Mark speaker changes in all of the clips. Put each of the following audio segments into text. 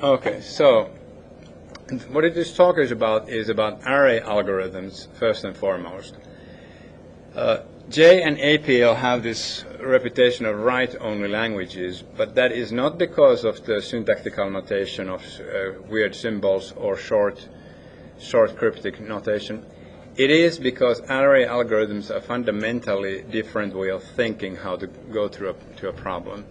Speaker 1: Okay, so what this talk is about array algorithms first and foremost. J and APL have this reputation of write-only languages, but that is not because of the syntactical notation of weird symbols or short cryptic notation. It is because array algorithms are fundamentally different way of thinking how to go through to a problem.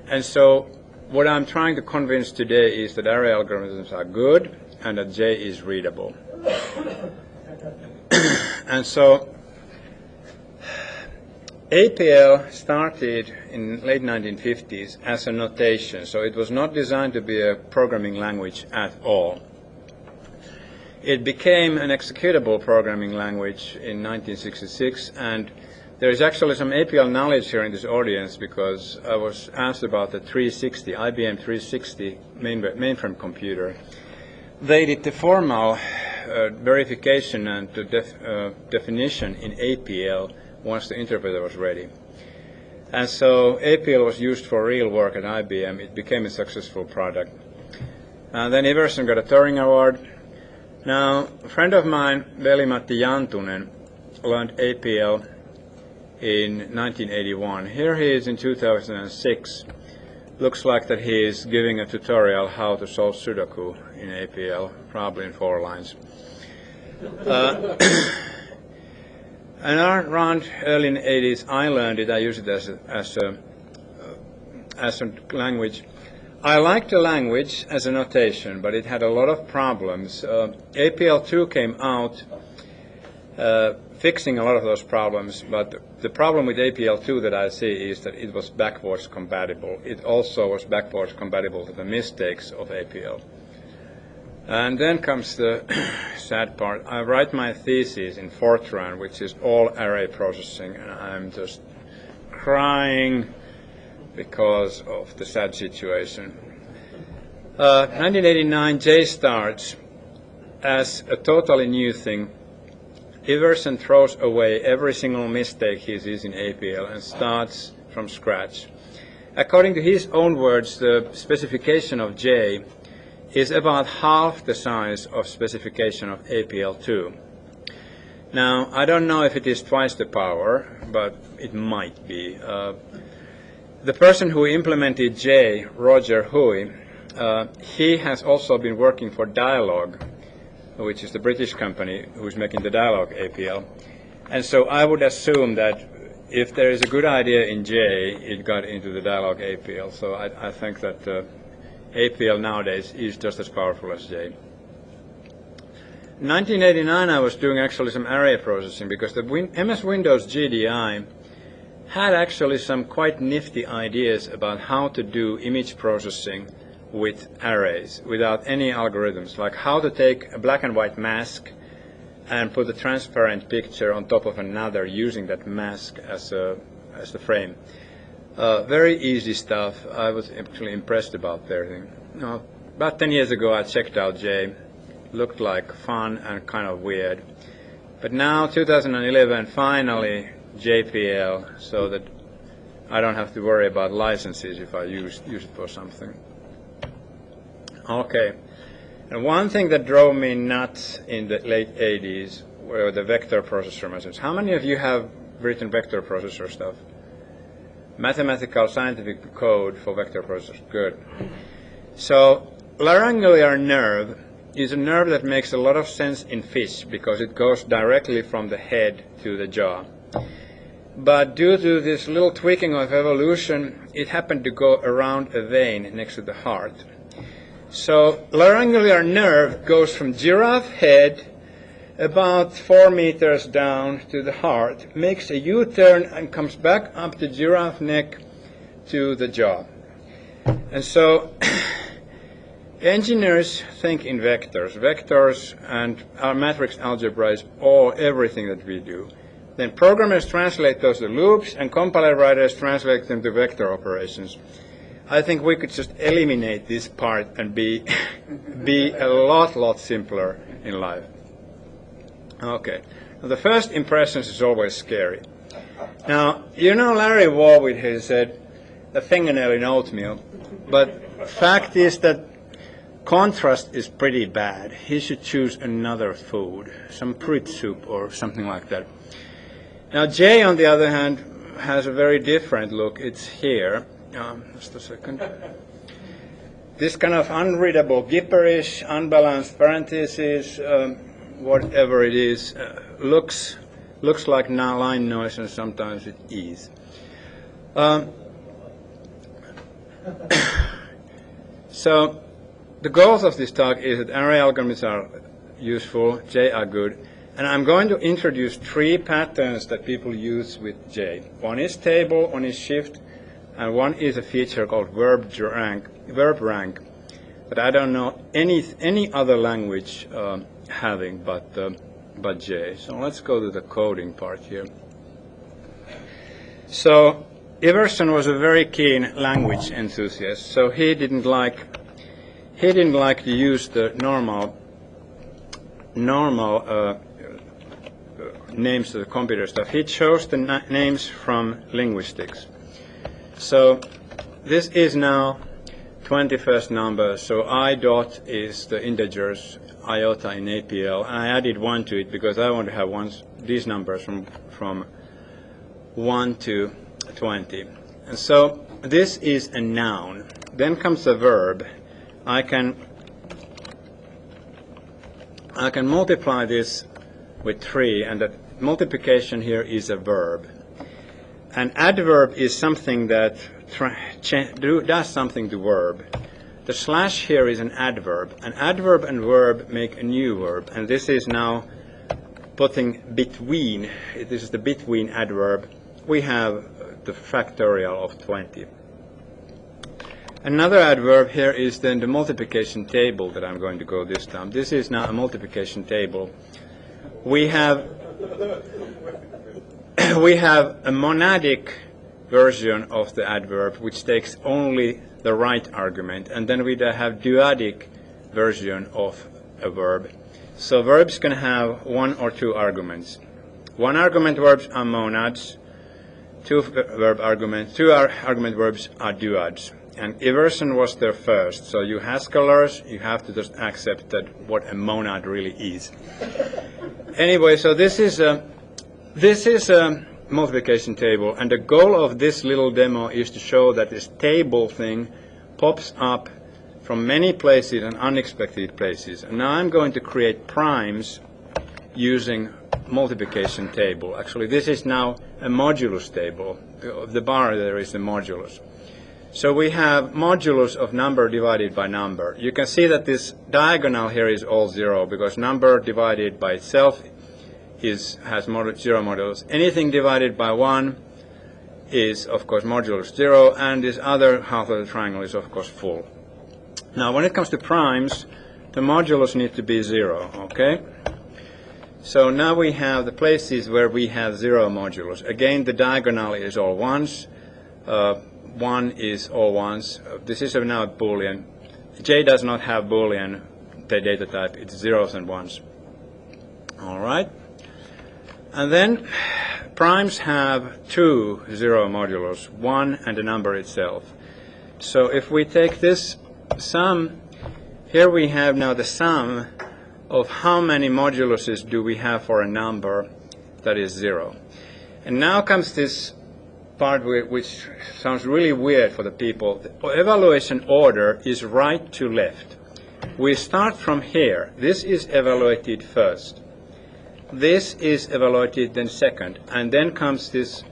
Speaker 1: And so what I'm trying to convince today is that array algorithms are good and that J is readable. And so APL started in late 1950s as a notation, so it was not designed to be a programming language at all. It became an executable programming language in 1966, and there is actually some APL knowledge here in this audience because I was asked about the 360, IBM 360 mainframe computer. They did the formal verification and definition in APL once the interpreter was ready. And so APL was used for real work at IBM. It became a successful product. And then Iverson got a Turing Award. Now, a friend of mine, Veli-Matti Jantunen, learned APL in 1981. Here he is in 2006. Looks like that he is giving a tutorial how to solve Sudoku in APL, probably in 4 lines. And around early in the 80s, I learned it. I used it as a language. I liked the language as a notation, but it had a lot of problems. APL2 came out fixing a lot of those problems, but the problem with APL2 that I see is that it was backwards compatible. It also was backwards compatible to the mistakes of APL. And then comes the sad part. I write my thesis in Fortran, which is all array processing, and I'm just crying because of the sad situation. 1989, J starts as a totally new thing. Iverson throws away every single mistake he sees in APL and starts from scratch. According to his own words, the specification of J is about half the size of specification of APL2. Now, I don't know if it is twice the power, but it might be. The person who implemented J, Roger Hui, he has also been working for Dialog, which is the British company who's making the Dialog APL. And so I would assume that if there is a good idea in J, it got into the Dialog APL. So I think that APL nowadays is just as powerful as J. In 1989, I was doing actually some array processing because the MS Windows GDI had actually some quite nifty ideas about how to do image processing with arrays without any algorithms, like how to take a black and white mask and put a transparent picture on top of another using that mask as the frame. Very easy stuff. I was actually impressed about their thing. Now, about 10 years ago, I checked out J. Looked like fun and kind of weird. But now, 2011, finally, JPL, so that I don't have to worry about licenses if I use it for something. Okay. And one thing that drove me nuts in the late 80s were the vector processor methods. How many of you have written vector processor stuff? Mathematical scientific code for vector processors. Good. So laryngeal nerve is a nerve that makes a lot of sense in fish because it goes directly from the head to the jaw. But due to this little tweaking of evolution, it happened to go around a vein next to the heart. So laryngeal nerve goes from giraffe head about 4 meters down to the heart, makes a U-turn and comes back up the giraffe neck to the jaw. And so engineers think in vectors. Vectors and our matrix algebra is everything that we do. Then programmers translate those to loops, and compiler writers translate them to vector operations. I think we could just eliminate this part and be a lot simpler in life. Okay. Now, the first impressions is always scary. Now, you know Larry Warwood has said, a fingernail in oatmeal. But fact is that contrast is pretty bad. He should choose another food, some fruit soup or something like that. Now J, on the other hand, has a very different look. It's here. Just a second. This kind of unreadable, gibberish, unbalanced parentheses, whatever it is, looks like line noise, and sometimes it is. So the goals of this talk is that array algorithms are useful, J are good, and I'm going to introduce 3 patterns that people use with J. One is table, one is shift, and one is a feature called verb rank that I don't know any other language having but J. So let's go to the coding part here. So Iverson was a very keen language enthusiast, so he didn't like to use the normal names of the computer stuff. He chose the names from linguistics. So this is now 21st number, so I dot is the integers iota in APL, and I added 1 to it because I want to have these numbers from 1 to 20. And so this is a noun. Then comes a verb. I can multiply this with 3, and that multiplication here is a verb. An adverb is something that does something to verb. The slash here is an adverb. An adverb and verb make a new verb, and this is now putting between. This is the between adverb. We have the factorial of 20. Another adverb here is then the multiplication table that I'm going to go this time. This is now a multiplication table. We have a monadic version of the adverb which takes only the right argument, and then we have duadic version of a verb. So verbs can have 1 or 2 arguments. 1 argument verbs are monads, 2 argument verbs are duads. And Iverson was there first, so you Haskellers, you have to just accept that what a monad really is. Anyway, so this is a multiplication table, and the goal of this little demo is to show that this table thing pops up from many places and unexpected places. And now I'm going to create primes using multiplication table. Actually, this is now a modulus table. The bar there is the modulus. So we have modulus of number divided by number. You can see that this diagonal here is all 0 because number divided by itself has 0 modulus. Anything divided by 1 is, of course, modulus 0, and this other half of the triangle is, of course, full. Now, when it comes to primes, the modulus needs to be 0, okay? So now we have the places where we have 0 modulus. Again, the diagonal is all 1s. 1 is all 1s. This is now a Boolean. J does not have Boolean data type. It's 0s and 1s. All right. And then primes have 2 0 modulus, 1 and the number itself. So if we take this sum, here we have now the sum of how many moduluses do we have for a number that is 0. And now comes this part which sounds really weird for the people. The evaluation order is right to left. We start from here. This is evaluated first. This is evaluated then second. And then comes this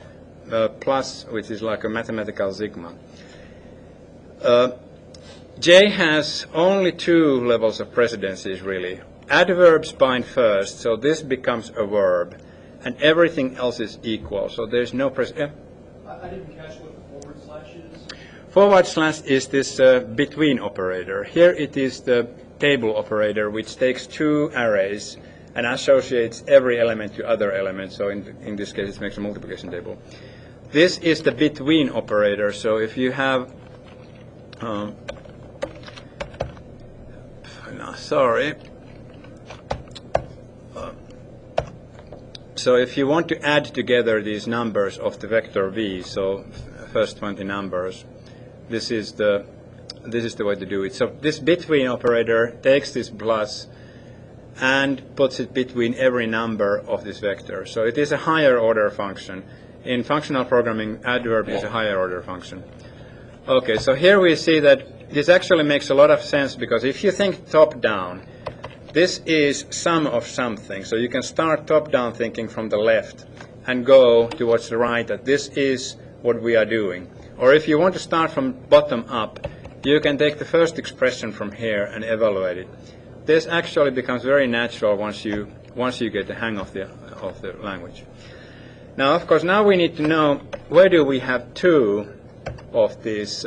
Speaker 1: plus, which is like a mathematical sigma. J has only 2 levels of precedences, really. Adverbs bind first, so this becomes a verb. And everything else is equal, so there's no precedence.
Speaker 2: I didn't catch what the forward slash is.
Speaker 1: Forward slash is this between operator. Here it is the table operator, which takes 2 arrays and associates every element to other elements. So in this case, it makes a multiplication table. This is the between operator. So if you have, so if you want to add together these numbers of the vector v, so first 20 numbers, this is the this is the way to do it. So this between operator takes this plus and puts it between every number of this vector. So it is a higher order function. In functional programming, adverb is a higher order function. Okay, so here we see that this actually makes a lot of sense, because if you think top down, this is sum of something. So you can start top down thinking from the left and go towards the right, that this is what we are doing. Or if you want to start from bottom up, you can take the first expression from here and evaluate it. This actually becomes very natural once you get the hang of the language. Now, of course, now we need to know where do we have two of these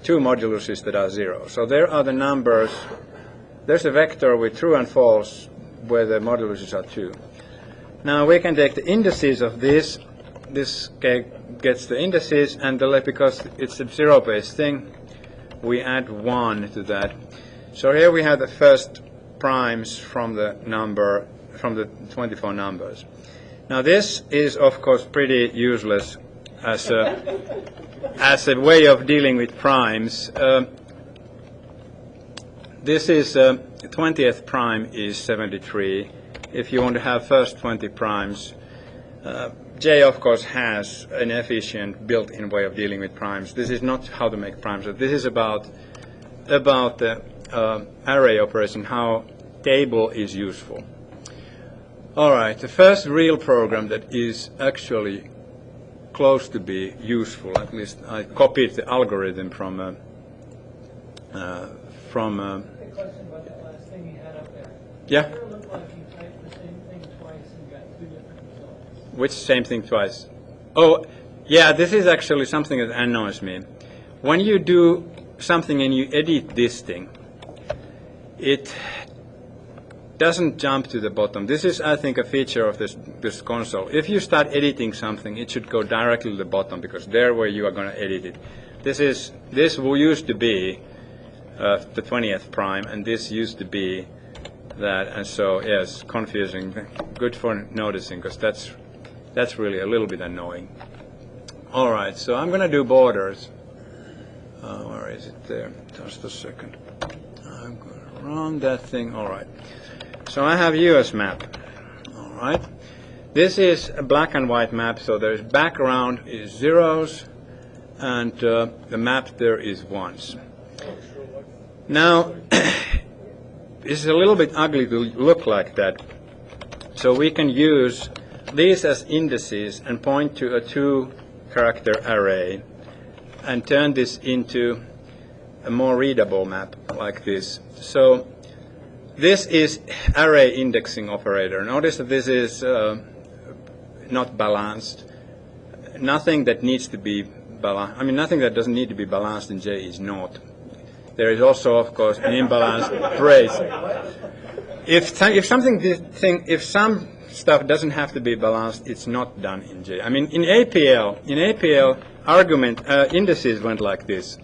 Speaker 1: two moduluses that are 0. So there are the numbers. There's a vector with true and false where the moduluses are 2. Now we can take the indices of this. This gets the indices, and because it's a 0-based thing, we add 1 to that. So here we have the first primes from the 24 numbers. Now this is of course pretty useless as a way of dealing with primes. This is 20th prime is 73. If you want to have first 20 primes, J of course has an efficient built-in way of dealing with primes. This is not how to make primes. This is about the array operation, how table is useful. All right, the first real program that is actually close to be useful, at least I copied the algorithm from
Speaker 3: A question about that last thing you had up there.
Speaker 1: Yeah.
Speaker 3: It looked like you typed the same thing twice and got 2 different results.
Speaker 1: Which same thing twice? Oh, yeah, this is actually something that annoys me. When you do something and you edit this thing, it doesn't jump to the bottom. This is, I think, a feature of this console. If you start editing something, it should go directly to the bottom, because there where you are going to edit it. This used to be the 20th prime, and this used to be that, and so yes, confusing. Good for noticing, because that's really a little bit annoying. All right, so I'm going to do borders. Where is it there? Just a second. I'm going to run that thing. All right. So I have US map. All right. This is a black and white map, so there's background is 0s, and the map there is 1s. Now, it's a little bit ugly to look like that, so we can use these as indices and point to a 2-character array and turn this into a more readable map like this. So this is array indexing operator. Notice that this is not balanced. Nothing that needs to be balanced. I mean, nothing that doesn't need to be balanced in J is not. There is also, of course, an imbalanced phrase. If some stuff doesn't have to be balanced, it's not done in J. I mean, in APL, argument indices went like this: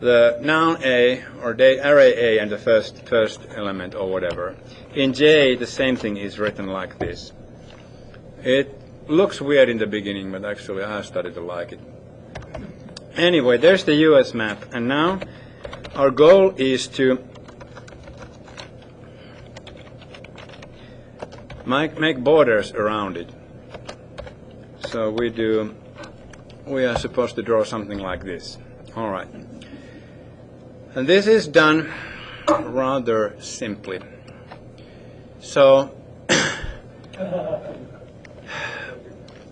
Speaker 1: the noun A or array A and the first element or whatever. In J, the same thing is written like this. It looks weird in the beginning, but actually I started to like it. Anyway, there's the US map, and now our goal is to make borders around it. So we are supposed to draw something like this. All right. And this is done rather simply. So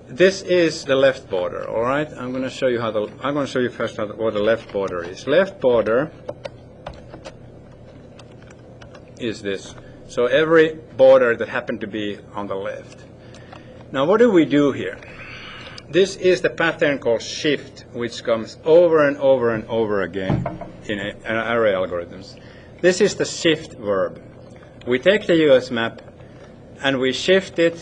Speaker 1: this is the left border. All right. I'm going to show you first what the left border is. Left border is this. So every border that happened to be on the left. Now what do we do here? This is the pattern called shift, which comes over and over and over again in array algorithms. This is the shift verb. We take the US map and we shift it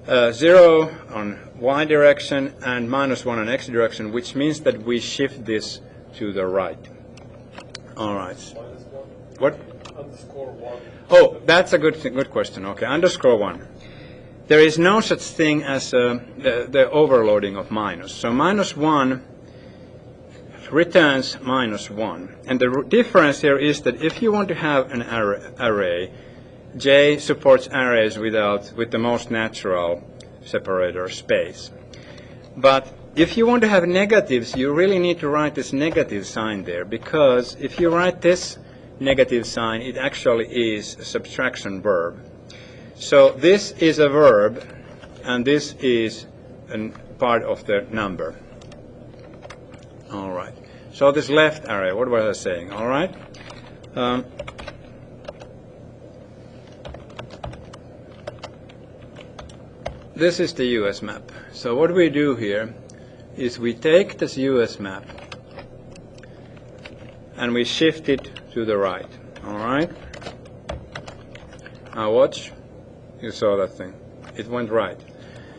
Speaker 1: 0 on y direction and -1 on x direction, which means that we shift this to the right. All right. What?
Speaker 2: Underscore 1.
Speaker 1: Oh, that's a good question. Okay, _1. There is no such thing as the overloading of minus. So -1, returns -1. And the difference here is that if you want to have an array, J supports arrays with the most natural separator space. But if you want to have negatives, you really need to write this negative sign there, because if you write this negative sign, it actually is a subtraction verb. So this is a verb, and this is a part of the number. All right. So this left array, what was I saying? All right. This is the US map. So what we do here is we take this US map and we shift it to the right. All right. Now watch. You saw that thing. It went right.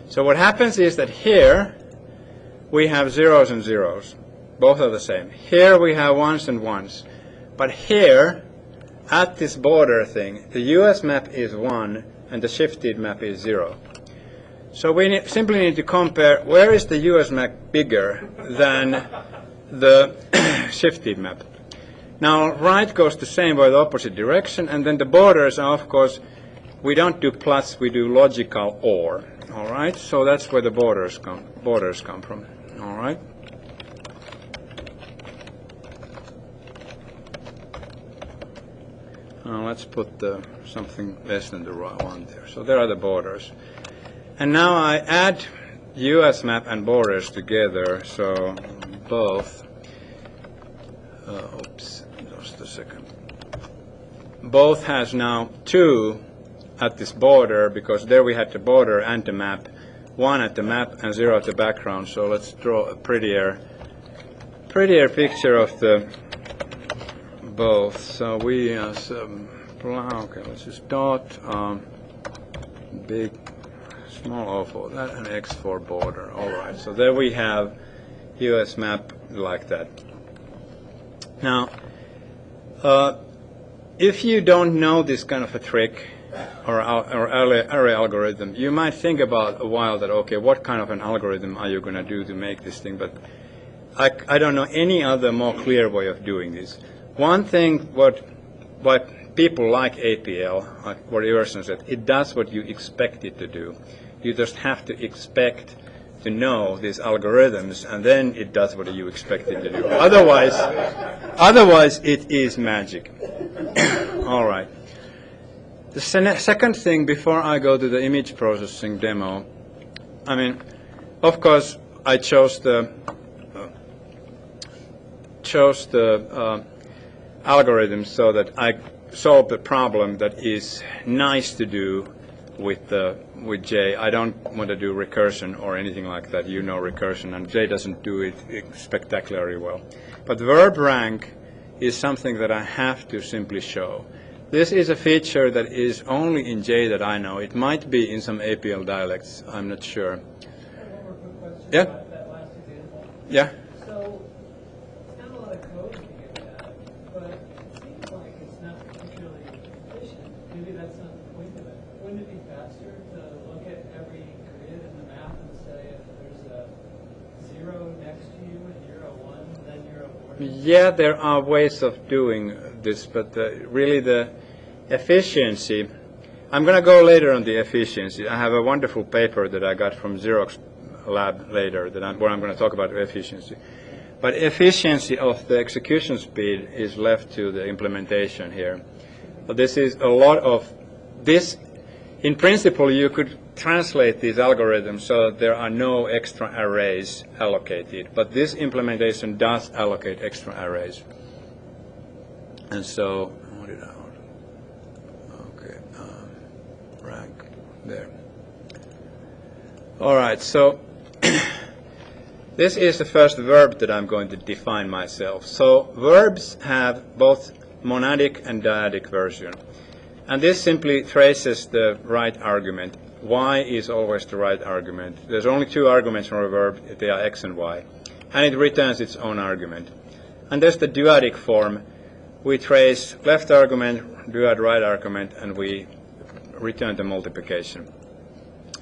Speaker 1: So what happens is that here we have zeros and zeros. Both are the same. Here we have ones and ones. But here, at this border thing, the US map is 1 and the shifted map is 0. So we simply need to compare where is the US map bigger than the shifted map. Now right goes the same way, the opposite direction, and then the borders are, of course, we don't do plus, we do logical OR. All right, so that's where the borders come from. All right. Let's put something less than the right one there. So there are the borders. And now I add US map and borders together, so both, oops, just a second. Both has now 2 at this border, because there we had the border and the map, 1 at the map and 0 at the background. So let's draw a prettier picture of the both. So we okay, let's just dot big small O for that and X for border. All right, so there we have US map like that. Now, if you don't know this kind of a trick or array algorithm, you might think about a while that, okay, what kind of an algorithm are you going to do to make this thing? But I don't know any other more clear way of doing this. One thing, what people like APL, like what Iverson said, it does what you expect it to do. You just have to expect to know these algorithms, and then it does what you expect it to do. Otherwise it is magic. All right. The second thing, before I go to the image processing demo, I mean, of course, I chose the algorithm so that I solve the problem that is nice to do with J. I don't want to do recursion or anything like that. You know recursion, and J doesn't do it spectacularly well. But verb rank is something that I have to simply show. This is a feature that is only in J that I know. It might be in some APL dialects. I'm not sure.
Speaker 3: One more quick question
Speaker 1: Yeah?
Speaker 3: about that last example.
Speaker 1: Yeah?
Speaker 3: So, it's not a lot of code to get that, but it seems like it's not particularly efficient. Maybe that's not the point of it. Wouldn't it be faster to look at every grid in the map and say if there's a 0 next to you and you're a 1, then you're a border?
Speaker 1: Yeah, there are ways of doing this, but really the efficiency, I'm going to go later on the efficiency. I have a wonderful paper that I got from Xerox lab later where I'm going to talk about efficiency. But efficiency of the execution speed is left to the implementation here. But this is a lot of this. In principle, you could translate these algorithms so that there are no extra arrays allocated. But this implementation does allocate extra arrays. And so, what did I order? Okay, rank there. All right, so this is the first verb that I'm going to define myself. So verbs have both monadic and dyadic version. And this simply traces the right argument. Y is always the right argument. There's only 2 arguments from a verb. They are X and Y. And it returns its own argument. And there's the dyadic form. We trace left argument, duad right argument, and we return the multiplication.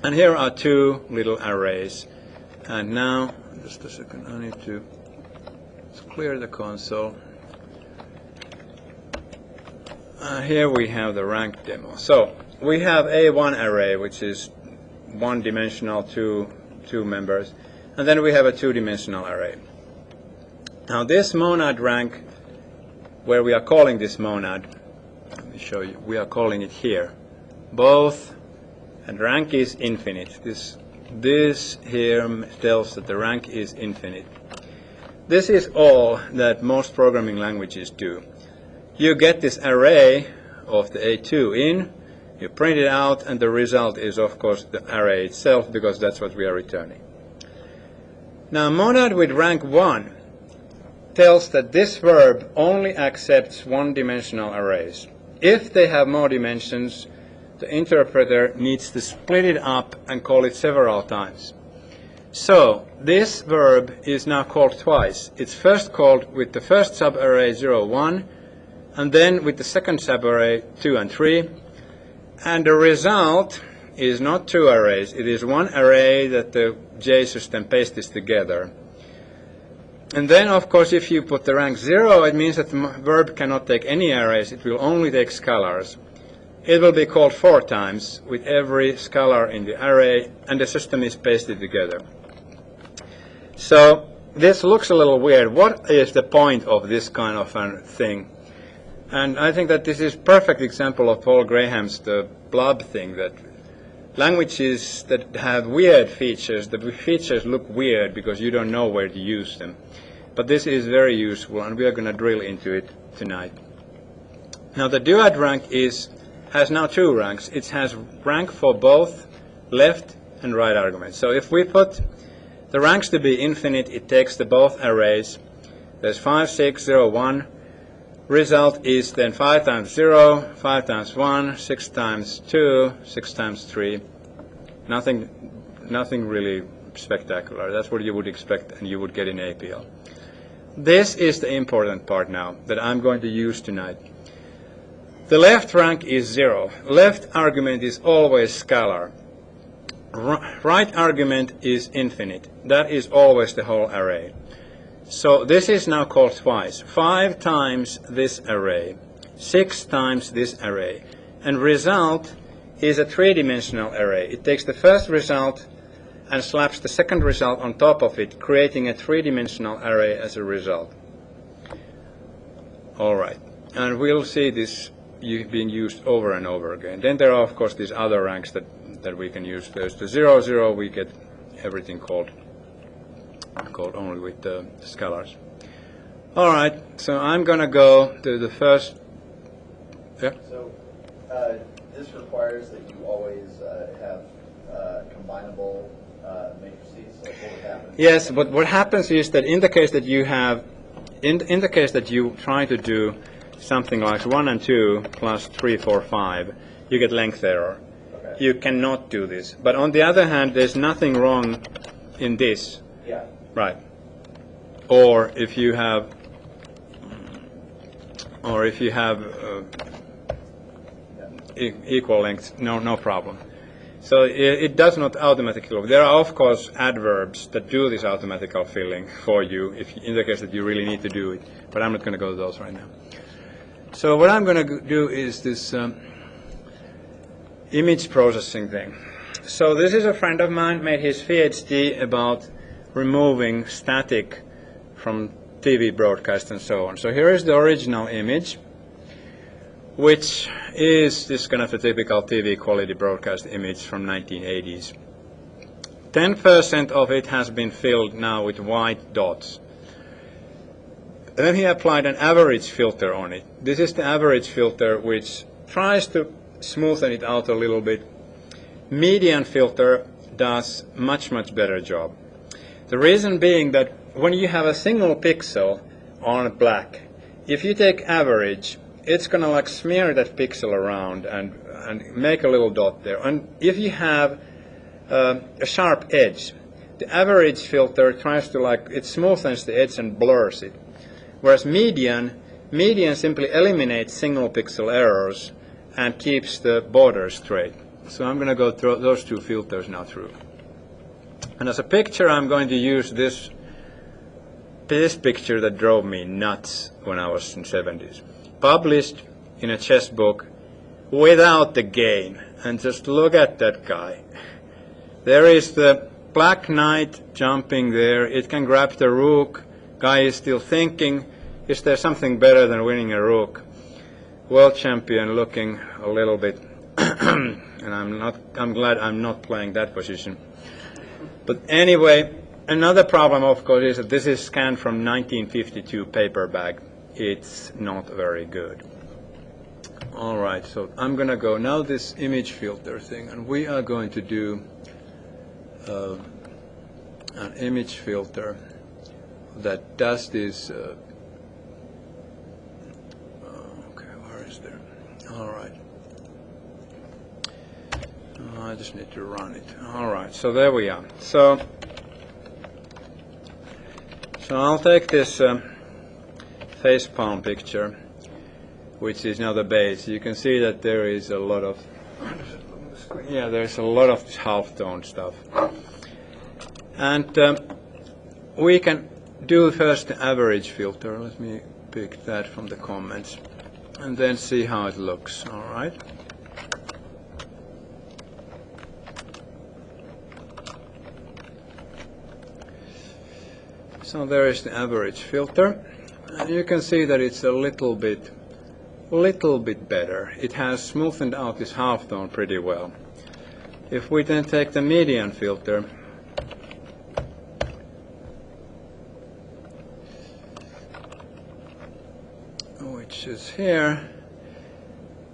Speaker 1: And here are 2 little arrays. And now, just a second, I need to clear the console. Here we have the rank demo. So we have A1 array, which is one-dimensional, two members, and then we have a two-dimensional array. Now this monad rank, where we are calling this monad, let me show you, we are calling it here, both, and rank is infinite. This here tells that the rank is infinite. This is all that most programming languages do. You get this array of the A2 in, you print it out, and the result is, of course, the array itself, because that's what we are returning. Now, monad with rank 1 tells that this verb only accepts one-dimensional arrays. If they have more dimensions, the interpreter needs to split it up and call it several times. So this verb is now called twice. It's first called with the first subarray 0, 1, and then with the second subarray 2 and 3. And the result is not two arrays. It is one array that the J system pastes together. And then, of course, if you put the rank 0, it means that the verb cannot take any arrays. It will only take scalars. It will be called 4 times with every scalar in the array, and the system is pasted together. So this looks a little weird. What is the point of this kind of a thing? And I think that this is a perfect example of Paul Graham's the blob thing, that languages that have weird features, the features look weird because you don't know where to use them. But this is very useful, and we are going to drill into it tonight. Now the duad rank has now 2 ranks. It has rank for both left and right arguments. So if we put the ranks to be infinite, it takes the both arrays. There's 5, 6, 0, 1. Result is then 5 times 0, 5 times 1, 6 times 2, 6 times 3. Nothing really spectacular. That's what you would expect and you would get in APL. This is the important part now that I'm going to use tonight. The left rank is 0. Left argument is always scalar. Right argument is infinite. That is always the whole array. So this is now called twice. 5 times this array, 6 times this array. And result is a 3-dimensional array. It takes the first result and slaps the second result on top of it, creating a 3-dimensional array as a result. All right. And we'll see this being used over and over again. Then there are, of course, these other ranks that we can use. There's the 0, 0, we get everything called only with the scalars. All right, so I'm going to go to the first. Yeah?
Speaker 4: So this requires that you always have combinable matrices. So what would happen?
Speaker 1: Yes, but what happens is that in the case that you have, in the case that you try to do something like 1 and 2 plus 3, 4, 5, you get length error.
Speaker 4: Okay.
Speaker 1: You cannot do this. But on the other hand, there's nothing wrong in this.
Speaker 4: Yeah.
Speaker 1: Right. Or if you have equal length, no problem. So it does not automatically look. There are, of course, adverbs that do this automatical filling for you, if in the case that you really need to do it. But I'm not going to go to those right now. So what I'm going to do is this image processing thing. So this is a friend of mine, made his PhD about removing static from TV broadcast and so on. So here is the original image, which is this kind of a typical TV quality broadcast image from 1980s. 10% of it has been filled now with white dots. Then he applied an average filter on it. This is the average filter, which tries to smoothen it out a little bit. Median filter does much better job. The reason being that when you have a single pixel on black, if you take average, it's going to like smear that pixel around and make a little dot there. And if you have a sharp edge, the average filter tries to it smoothens the edge and blurs it. Whereas median simply eliminates single pixel errors and keeps the border straight. So I'm going to go through those two filters now through. And as a picture, I'm going to use this this picture that drove me nuts when I was in 70s. Published in a chess book without the gain. And just look at that guy. There is the black knight jumping there. It can grab the rook. Guy is still thinking, is there something better than winning a rook? World champion looking a little bit, and I'm glad I'm not playing that position. But anyway, another problem, of course, is that this is scanned from 1952 paper bag. It's not very good. All right, so I'm going to go now this image filter thing, and we are going to do an image filter that does this. Okay, where is there? All right. I just need to run it. All right, so there we are. So I'll take this facepalm picture, which is now the base. You can see that there is a lot of, there's a lot of half-tone stuff. And we can do first the average filter. Let me pick that from the comments, and then see how it looks. All right. So there is the average filter, and you can see that it's a little bit better. It has smoothened out this halftone pretty well. If we then take the median filter, which is here,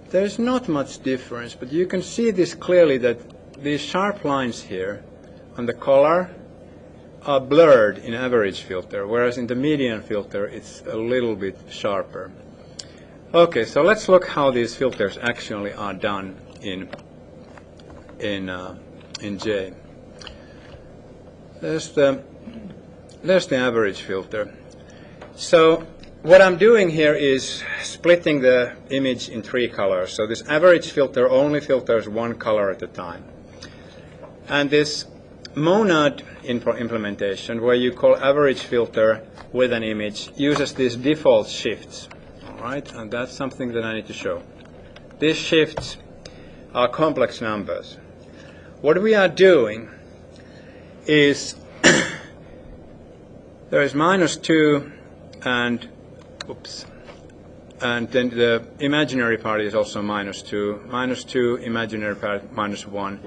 Speaker 1: there's not much difference, but you can see this clearly that these sharp lines here on the collar are blurred in average filter, whereas in the median filter it's a little bit sharper. Okay, so let's look how these filters actually are done in J. There's the average filter. So what I'm doing here is splitting the image in 3 colors. So this average filter only filters 1 color at a time. And this monad implementation, where you call average filter with an image, uses these default shifts. All right, and that's something that I need to show. These shifts are complex numbers. What we are doing is there is -2 and and then the imaginary part is also -2, -2, imaginary part -1.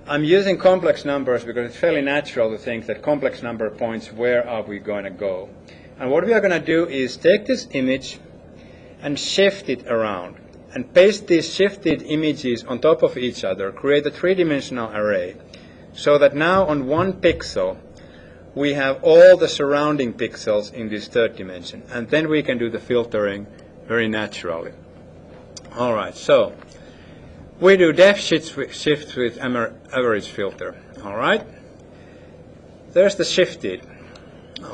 Speaker 1: I'm using complex numbers because it's fairly natural to think that complex number points, where are we going to go? And what we are going to do is take this image and shift it around and paste these shifted images on top of each other, create a 3-dimensional array, so that now on 1 pixel we have all the surrounding pixels in this 3rd dimension, and then we can do the filtering very naturally. All right, so we do def shifts with average filter. All right, there's the shifted.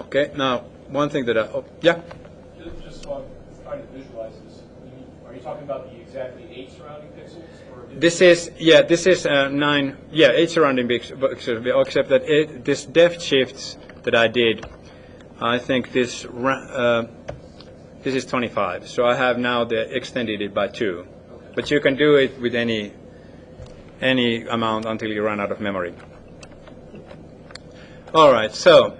Speaker 1: Okay, now one thing that
Speaker 2: Just so I'm trying to visualize this, are you talking about the exactly 8 surrounding pixels? Or
Speaker 1: this is 9, 8 surrounding pixels, except that this def shifts that I did, I think this is 25. So I have now extended it by 2. But you can do it with any amount until you run out of memory. All right, so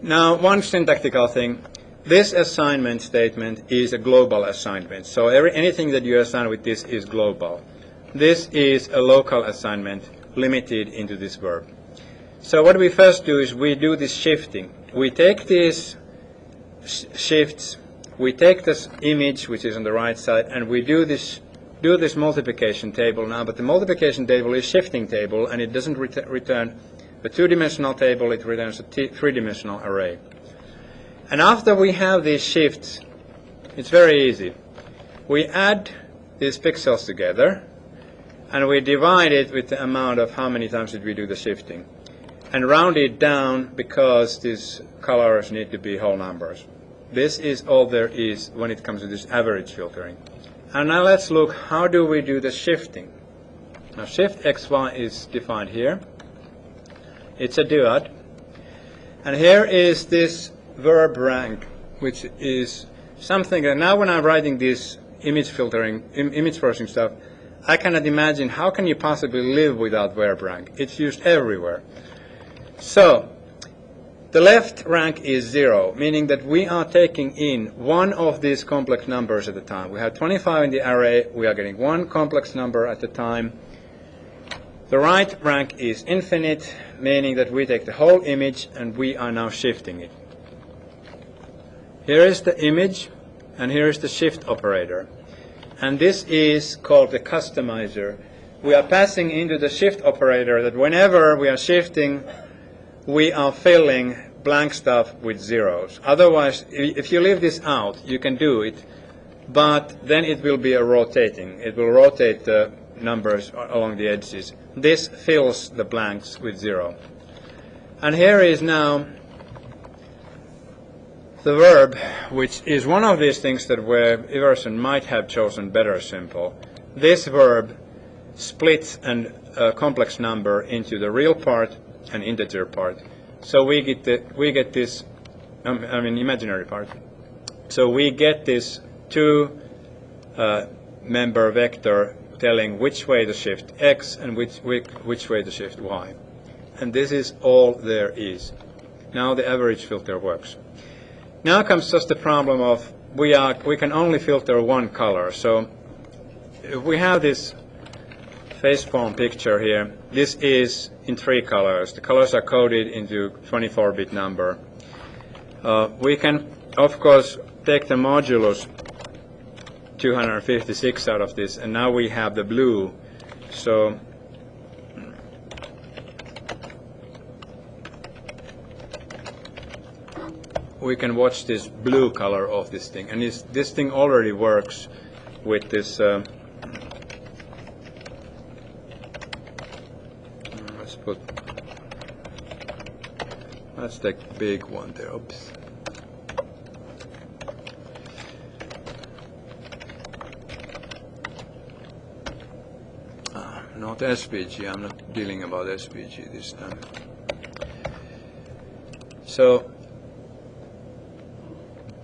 Speaker 1: now one syntactical thing. This assignment statement is a global assignment. So anything that you assign with this is global. This is a local assignment limited into this verb. So what we first do is we do this shifting. We take these shifts, we take this image, which is on the right side, and we do this multiplication table now, but the multiplication table is shifting table, and it doesn't return a 2-dimensional table, it returns a 3-dimensional array. And after we have these shifts, it's very easy. We add these pixels together, and we divide it with the amount of how many times did we do the shifting, and round it down because these colors need to be whole numbers. This is all there is when it comes to this average filtering. And now let's look, how do we do the shifting? Now shift XY is defined here. It's a duad. And here is this verb rank, which is something that now when I'm writing this image filtering, image processing stuff, I cannot imagine how can you possibly live without verb rank. It's used everywhere. So the left rank is 0, meaning that we are taking in one of these complex numbers at a time. We have 25 in the array. We are getting one complex number at a time. The right rank is infinite, meaning that we take the whole image and we are now shifting it. Here is the image, and here is the shift operator. And this is called the customizer. We are passing into the shift operator that whenever we are shifting, we are filling blank stuff with zeros. Otherwise, if you leave this out, you can do it, but then it will be a rotating. It will rotate the numbers along the edges. This fills the blanks with 0. And here is now the verb, which is one of these things that where Iverson might have chosen better simple. This verb splits a complex number into the real part and integer part. So we get this imaginary part. So we get this two-member vector telling which way to shift x and which way to shift y. And this is all there is. Now the average filter works. Now comes just the problem of we can only filter one color. So if we have this facepalm picture here, this is in 3 colors. The colors are coded into 24-bit number. We can, of course, take the modulus 256 out of this, and now we have the blue. So we can watch this blue color of this thing, and this thing already works with this. Let's take big one there. Oops. Not SVG. I'm not dealing about SVG this time. So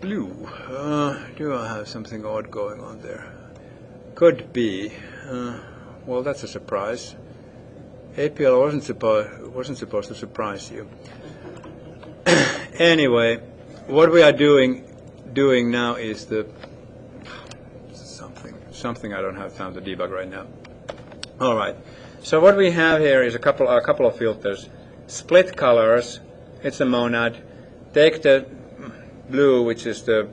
Speaker 1: blue. Do I have something odd going on there? Could be. Well, that's a surprise. APL wasn't supposed to surprise you. Anyway, what we are doing now is something I don't have time to debug right now. All right. So what we have here is a couple of filters. Split colors. It's a monad. Take the blue, which is the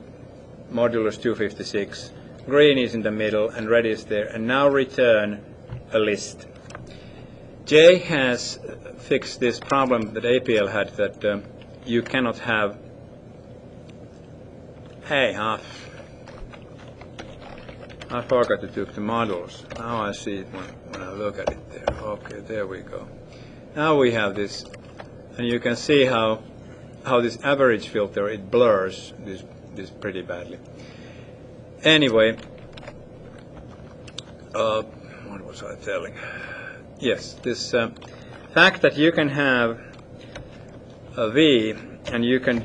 Speaker 1: modulus 256. Green is in the middle, and red is there. And now return a list. J has fixed this problem that APL had, that you cannot have. Hey, I forgot to take the models. Now I see it when I look at it there. Okay, there we go. Now we have this, and you can see how this average filter, it blurs this pretty badly. Anyway, what was I telling? Yes, this fact that you can have a V and you can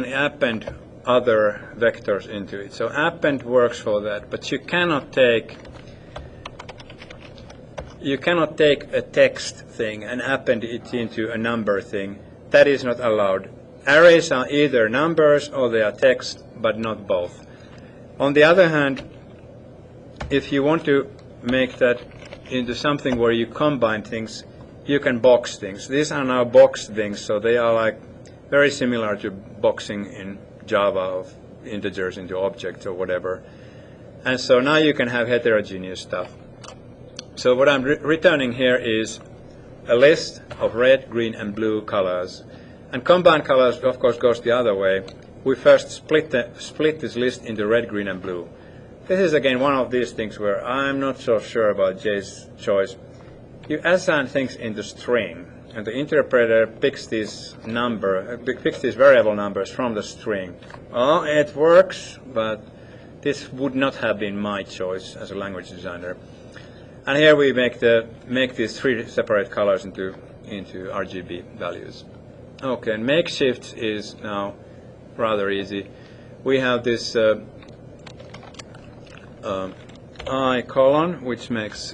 Speaker 1: append other vectors into it. So append works for that, but you cannot take a text thing and append it into a number thing. That is not allowed. Arrays are either numbers or they are text, but not both. On the other hand, if you want to make that into something where you combine things, you can box things. These are now boxed things, so they are like very similar to boxing in Java of integers into objects or whatever. And so now you can have heterogeneous stuff. So what I'm returning here is a list of red, green, and blue colors. And combined colors, of course, goes the other way. We first split this list into red, green, and blue. This is again one of these things where I'm not so sure about J's choice. You assign things into string, and the interpreter picks these variable numbers from the string. Well, it works, but this would not have been my choice as a language designer. And here we make these 3 separate colors into into RGB values. Okay, and makeshifts is now rather easy. We have this I colon, which makes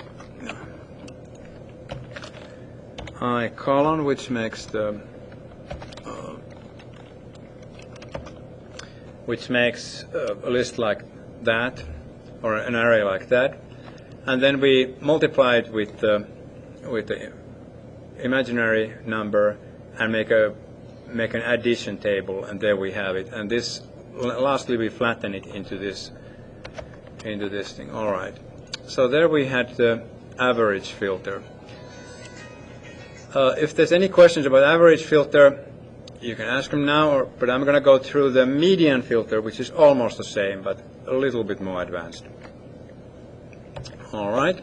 Speaker 1: a list like that, or an array like that, and then we multiply it with the imaginary number and make an addition table, and there we have it. And this, lastly, we flatten it into this thing. All right. So there we had the average filter. If there's any questions about average filter, you can ask them now, but I'm going to go through the median filter, which is almost the same, but a little bit more advanced. All right.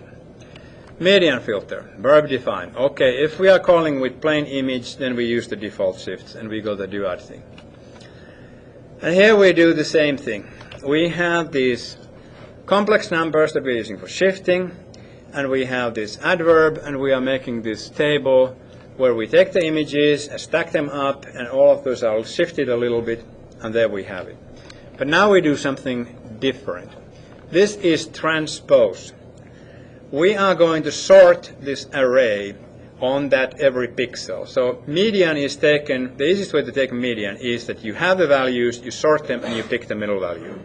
Speaker 1: Median filter, verb define. Okay, if we are calling with plain image, then we use the default shifts, and we go the duad thing. And here we do the same thing. We have these complex numbers that we're using for shifting, and we have this adverb, and we are making this table where we take the images and stack them up, and all of those are shifted a little bit, and there we have it. But now we do something different. This is transpose. We are going to sort this array on that every pixel. So median is taken, the easiest way to take a median is that you have the values, you sort them, and you pick the middle value.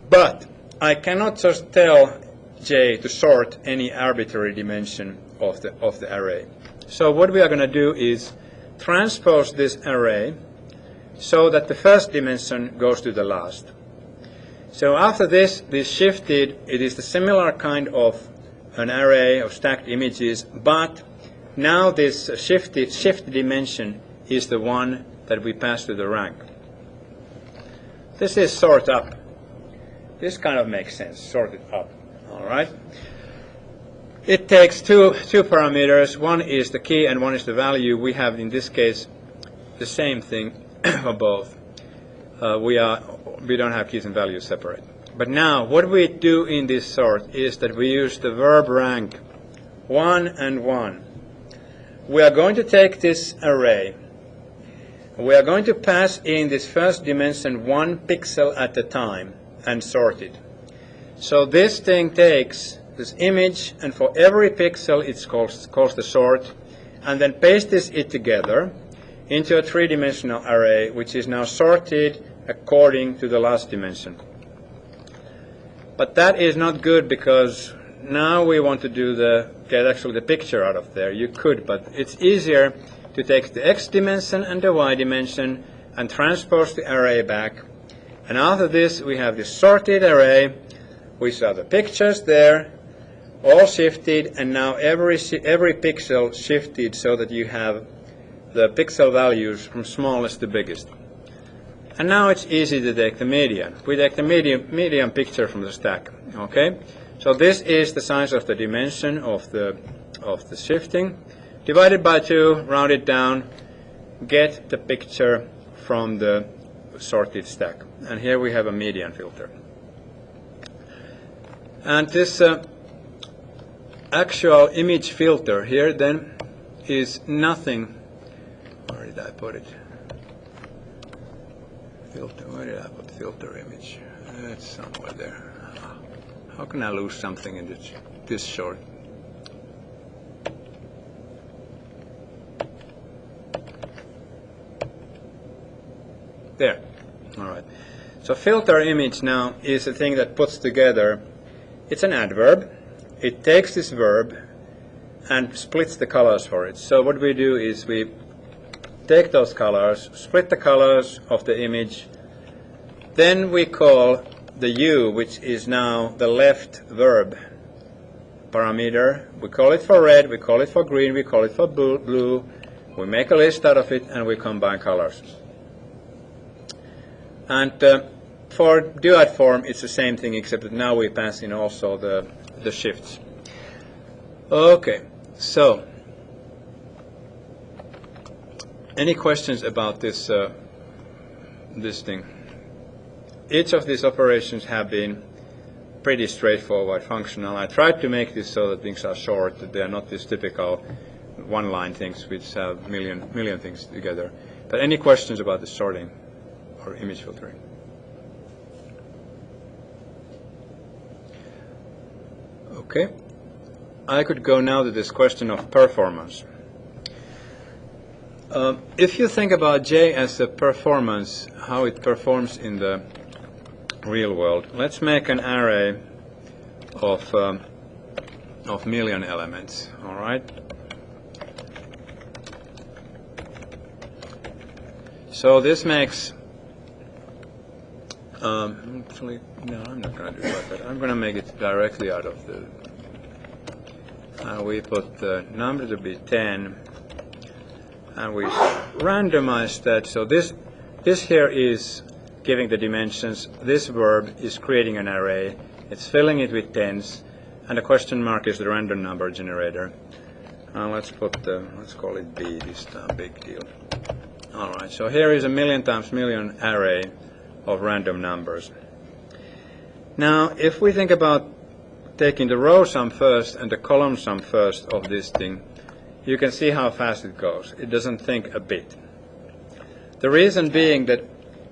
Speaker 1: But I cannot just tell J to sort any arbitrary dimension of the array. So what we are going to do is transpose this array so that the first dimension goes to the last. So after this shifted, it is the similar kind of an array of stacked images, but now this shift dimension is the one that we pass to the rank. This is sort up. This kind of makes sense, sort it up. All right. It takes two parameters. One is the key and one is the value. We have in this case the same thing for both. We don't have keys and values separate. But now what we do in this sort is that we use the verb rank 1 and 1. We are going to take this array. We are going to pass in this first dimension 1 pixel at a time and sort it. So this thing takes this image, and for every pixel it calls the sort, and then pastes it together into a 3-dimensional array, which is now sorted according to the last dimension. But that is not good, because now we want to get actually the picture out of there. You could, but it's easier to take the x dimension and the y dimension and transpose the array back. And after this we have this sorted array, which are the pictures there, all shifted, and now every pixel shifted so that you have the pixel values from smallest to biggest. And now it's easy to take the median. We take the median picture from the stack. Okay, so this is the size of the dimension of the shifting. Divided by 2, round it down, get the picture from the sorted stack. And here we have a median filter. And this actual image filter here then is nothing. Where did I put it? Filter. Where did I put filter image? It's somewhere there. How can I lose something in this short? There. All right. So filter image now is a thing that puts together. It's an adverb. It takes this verb and splits the colors for it. So what we do is we take those colors, split the colors of the image, then we call the u, which is now the left verb parameter. We call it for red, we call it for green, we call it for blue. We make a list out of it and we combine colors. And for duad form, it's the same thing, except that now we pass in also the shifts. Okay, so any questions about this thing? Each of these operations have been pretty straightforward, functional. I tried to make this so that things are short, that they are not this typical one-line things which have million things together. But any questions about the sorting or image filtering? Okay. I could go now to this question of performance. If you think about J as a performance, how it performs in the real world, let's make an array of million elements, all right? So this makes, actually, no, I'm not going to do that. I'm going to make it directly out of the, we put the number to be 10, and we randomize that. So this here is giving the dimensions. This verb is creating an array. It's filling it with tens, and the question mark is the random number generator. Let's call it B this time. Big deal. All right. So here is a million times million array of random numbers. Now, if we think about taking the row sum first and the column sum first of this thing, you can see how fast it goes. It doesn't think a bit. The reason being that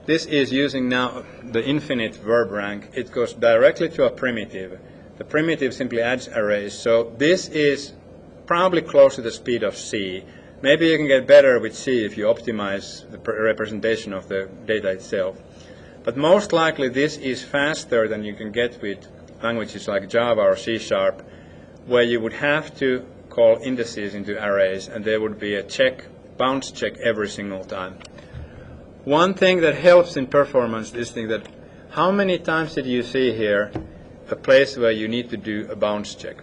Speaker 1: this is using now the infinite verb rank. It goes directly to a primitive. The primitive simply adds arrays. So this is probably close to the speed of C. Maybe you can get better with C if you optimize the representation of the data itself. But most likely this is faster than you can get with languages like Java or C#, where you would have to call indices into arrays, and there would be a check, bounce check every single time. One thing that helps in performance is that how many times did you see here a place where you need to do a bounce check?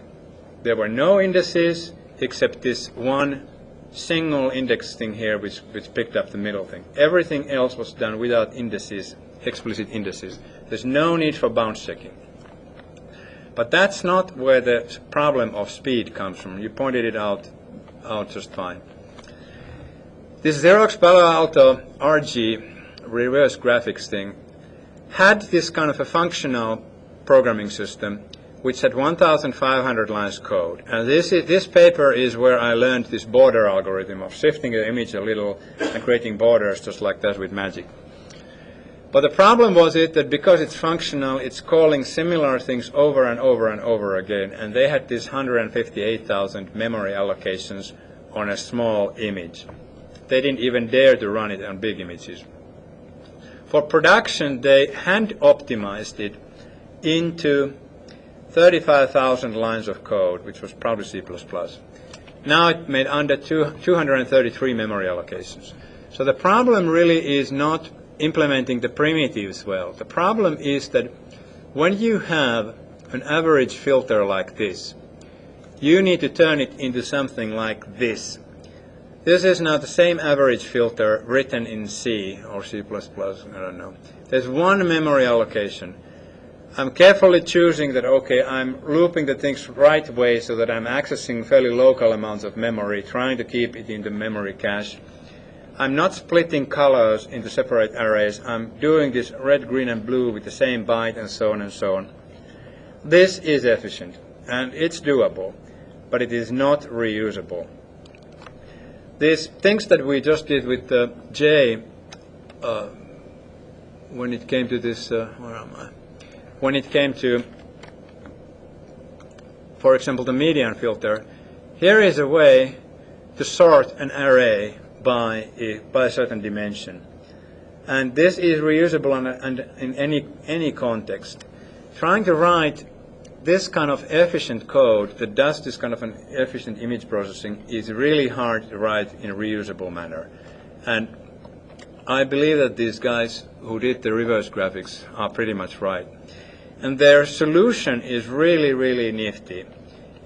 Speaker 1: There were no indices except this one single index thing here which picked up the middle thing. Everything else was done without indices, explicit indices. There's no need for bounce checking. But that's not where the problem of speed comes from. You pointed it out just fine. This Xerox Palo Alto RG reverse graphics thing had this kind of a functional programming system which had 1,500 lines code. And this paper is where I learned this border algorithm of shifting the image a little and creating borders just like that with magic. But the problem was that because it's functional, it's calling similar things over and over and over again. And they had these 158,000 memory allocations on a small image. They didn't even dare to run it on big images. For production, they hand optimized it into 35,000 lines of code, which was probably C++. Now it made under 233 memory allocations. So the problem really is not implementing the primitives well. The problem is that when you have an average filter like this, you need to turn it into something like this. This is now the same average filter written in C or C++, I don't know. There's one memory allocation. I'm carefully choosing that, okay, I'm looping the things right way so that I'm accessing fairly local amounts of memory, trying to keep it in the memory cache. I'm not splitting colors into separate arrays. I'm doing this red, green, and blue with the same byte and so on and so on. This is efficient, and it's doable, but it is not reusable. These things that we just did with the J, when it came to this, where am I? When it came to, for example, the median filter, here is a way to sort an array by a certain dimension. And this is reusable in any context. Trying to write this kind of efficient code that does this kind of an efficient image processing is really hard to write in a reusable manner. And I believe that these guys who did the reverse graphics are pretty much right. And their solution is really, really nifty.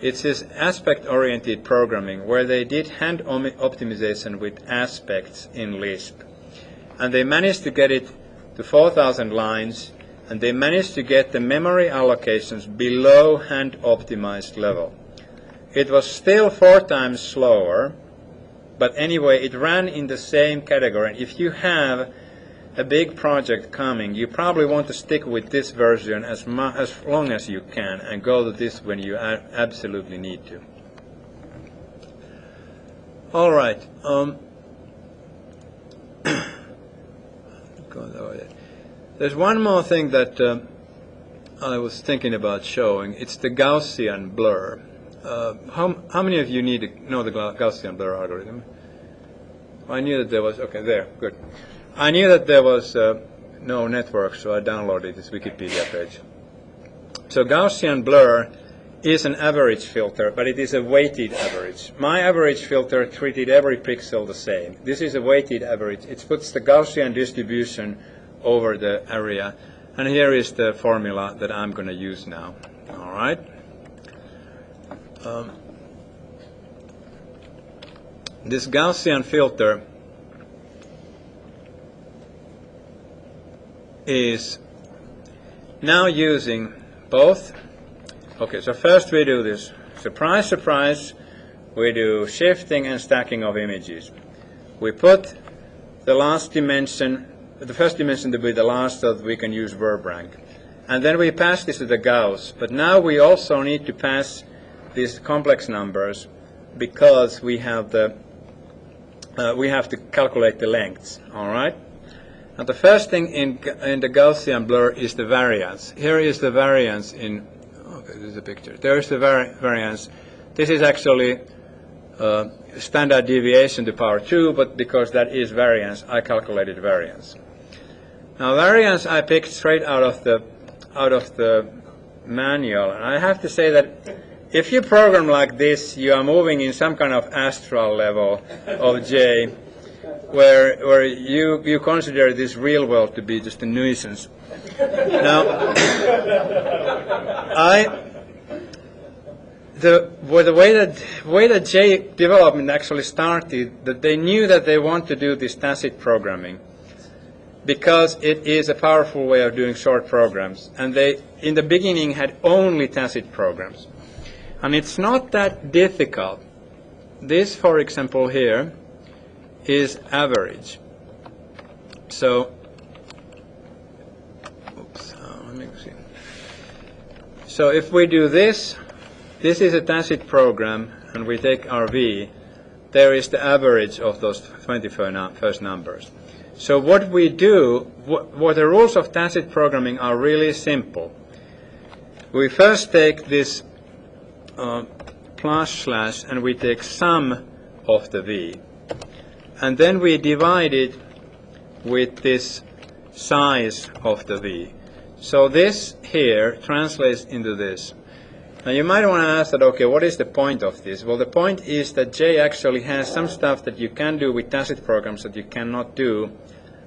Speaker 1: It's this aspect-oriented programming where they did hand optimization with aspects in Lisp. And they managed to get it to 4,000 lines, and they managed to get the memory allocations below hand-optimized level. It was still 4 times slower, but anyway, it ran in the same category. And if you have a big project coming, you probably want to stick with this version as long as you can and go to this when you absolutely need to. All right. There's one more thing that I was thinking about showing. It's the Gaussian blur. How many of you know the Gaussian blur algorithm? I knew that there was, okay, there, good. I knew that there was no network, so I downloaded this Wikipedia page. So Gaussian blur is an average filter, but it is a weighted average. My average filter treated every pixel the same. This is a weighted average. It puts the Gaussian distribution over the area. And here is the formula that I'm going to use now. All right. This Gaussian filter is now using both. Okay, so first we do this. Surprise, surprise. We do shifting and stacking of images. We put the last dimension, the first dimension to be the last, so that we can use verb rank. And then we pass this to the Gauss. But now we also need to pass these complex numbers because we have to calculate the lengths. All right. Now the first thing in the Gaussian blur is the variance. Here is the variance in. Okay, this is a picture. There is the variance. This is actually standard deviation to power 2, but because that is variance, I calculated variance. Now variance I picked straight out of the manual, and I have to say that if you program like this, you are moving in some kind of astral level of J, where you consider this real world to be just a nuisance. Now, the way that J development actually started, that they knew that they want to do this tacit programming because it is a powerful way of doing short programs. And they, in the beginning, had only tacit programs. And it's not that difficult. This, for example, here is average. So, let me see. So if we do this, this is a tacit program, and we take our V. There is the average of those 21st numbers. So what we do, what the rules of tacit programming are really simple. We first take this plus slash, and we take sum of the V. And then we divide it with this size of the V. So this here translates into this. Now you might want to ask that, okay, what is the point of this? Well, the point is that J actually has some stuff that you can do with tacit programs that you cannot do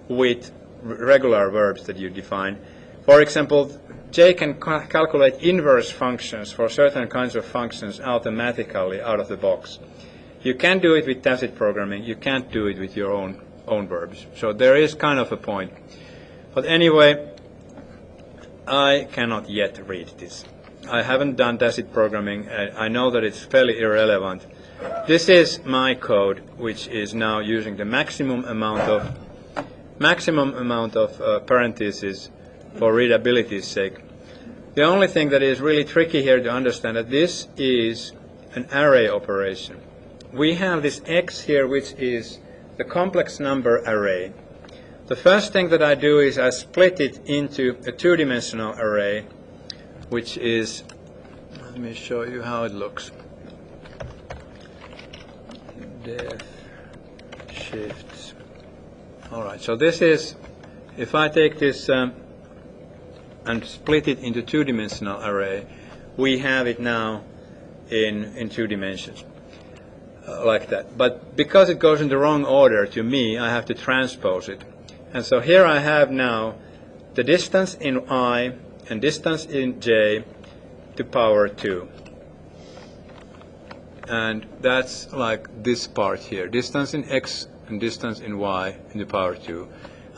Speaker 1: with regular verbs that you define. For example, J can calculate inverse functions for certain kinds of functions automatically out of the box. You can do it with tacit programming. You can't do it with your own verbs. So there is kind of a point. But anyway, I cannot yet read this. I haven't done tacit programming. I know that it's fairly irrelevant. This is my code, which is now using the maximum amount of parentheses for readability's sake. The only thing that is really tricky here to understand that this is an array operation. We have this X here, which is the complex number array. The first thing that I do is I split it into a two-dimensional array, which is, let me show you how it looks. Def shifts. All right, so this is, if I take this and split it into two-dimensional array, we have it now in 2 dimensions. Like that. But because it goes in the wrong order to me, I have to transpose it. And so here I have now the distance in I and distance in J to power 2. And that's like this part here, distance in X and distance in Y in the power 2.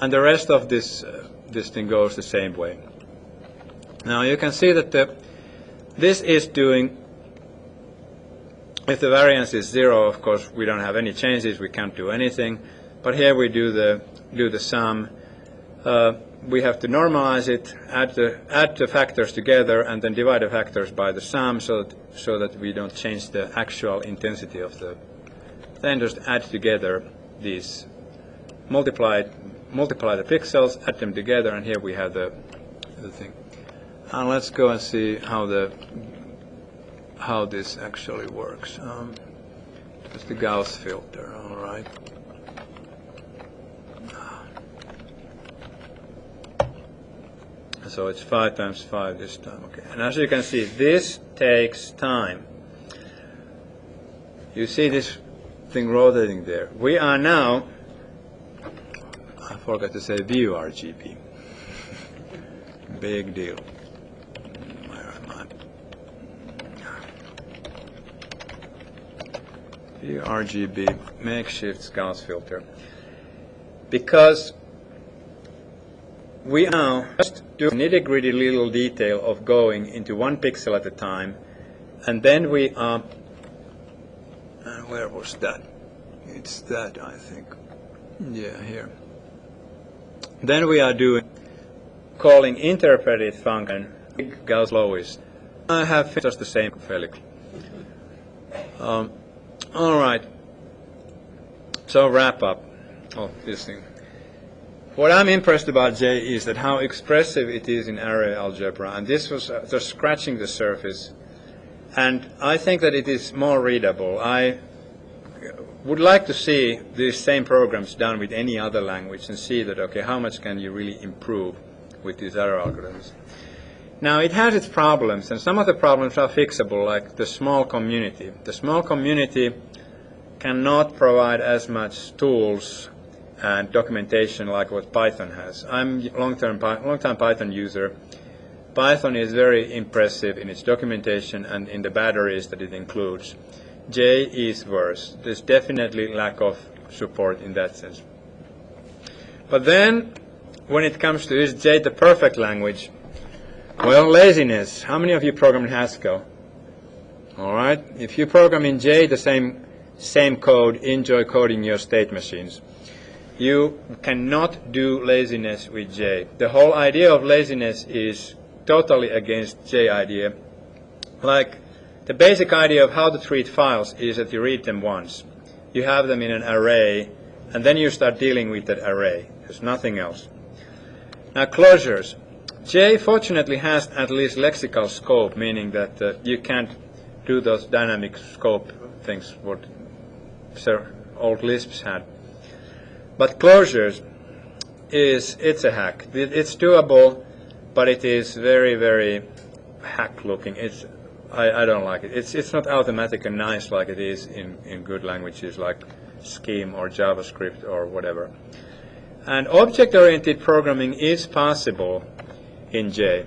Speaker 1: And the rest of this thing goes the same way. Now you can see that this is doing. If the variance is 0, of course, we don't have any changes. We can't do anything. But here we do the sum. We have to normalize it, add the factors together, and then divide the factors by the sum, so that we don't change the actual intensity of then just add together these, multiply the pixels, add them together, and here we have the thing. And let's go and see how this actually works. It's the Gauss filter, all right. So it's 5 times 5 this time. Okay, and as you can see, this takes time. You see this thing rotating there. We are now, I forgot to say view RGB. Big deal. Where am I? View RGB makeshift Gauss filter. Because we now just do nitty-gritty little detail of going into 1 pixel at a time, and then we are, and where was that? It's that, I think. Yeah, here. Then we are calling interpreted function Gauss lowest. I have just the same fairly. All right. So wrap up of this thing. What I'm impressed about J is that how expressive it is in array algebra, and this was just scratching the surface. And I think that it is more readable. I would like to see these same programs done with any other language and see that, okay, how much can you really improve with these array algorithms. Now, it has its problems, and some of the problems are fixable, like the small community. The small community cannot provide as much tools and documentation like what Python has. I'm a long-time Python user. Python is very impressive in its documentation and in the batteries that it includes. J is worse. There's definitely lack of support in that sense. But then, when it comes to is J the perfect language, well, laziness. How many of you program in Haskell? All right. If you program in J the same code, enjoy coding your state machines. You cannot do laziness with J. The whole idea of laziness is totally against J idea. Like, the basic idea of how to treat files is that you read them once. You have them in an array, and then you start dealing with that array. There's nothing else. Now, closures. J fortunately has at least lexical scope, meaning that you can't do those dynamic scope things what old Lisps had. But closures it's a hack. It's doable, but it is very, very hack looking. I don't like it. It's not automatic and nice like it is in good languages like Scheme or JavaScript or whatever. And object-oriented programming is possible in J.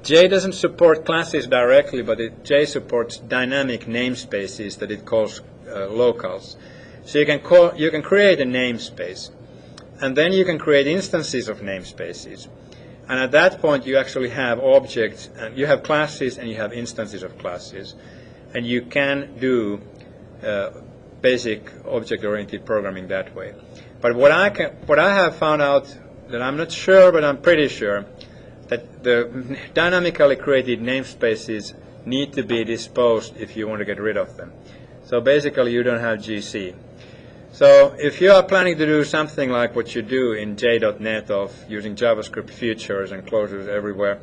Speaker 1: J doesn't support classes directly, but J supports dynamic namespaces that it calls locals. So you can create a namespace, and then you can create instances of namespaces. And at that point, you actually have objects, and you have classes, and you have instances of classes, and you can do basic object-oriented programming that way. But what I have found out that I'm not sure, but I'm pretty sure that the dynamically created namespaces need to be disposed if you want to get rid of them. So basically, you don't have GC. So if you are planning to do something like what you do in J.NET of using JavaScript features and closures everywhere,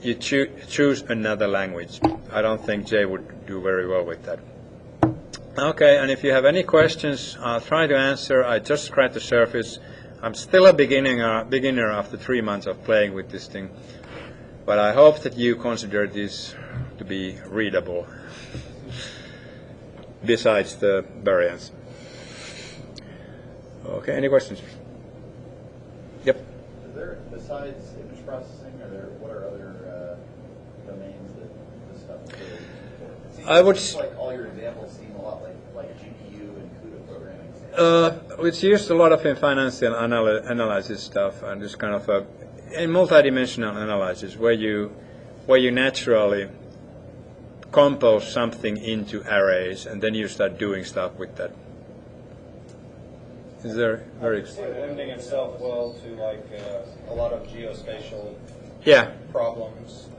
Speaker 1: you choose another language. I don't think J would do very well with that. Okay, and if you have any questions, I'll try to answer. I just scratched the surface. I'm still a beginner after 3 months of playing with this thing. But I hope that you consider this to be readable, besides the variance. Okay, any questions? Yep.
Speaker 4: Is there, besides image processing, what are other domains that this stuff is really used for?
Speaker 1: I would
Speaker 4: like all your examples seem a lot like GPU and CUDA programming.
Speaker 1: It's used a lot of in financial analysis stuff and this kind of in multidimensional analysis where you naturally compose something into arrays and then you start doing stuff with that. Is there very
Speaker 5: lending itself well to like a lot of geospatial
Speaker 1: yeah
Speaker 5: problems.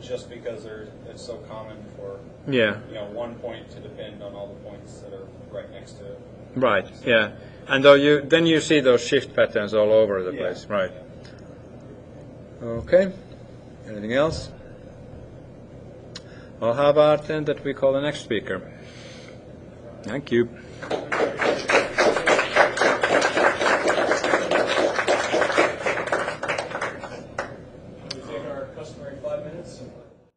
Speaker 5: just because it's so common for
Speaker 1: Yeah.
Speaker 5: one point to depend on all the points that are right next to it.
Speaker 1: Right. Yeah. And then you see those shift patterns all over the place. Right. Okay. Anything else? Well, how about then that we call the next speaker? Thank you.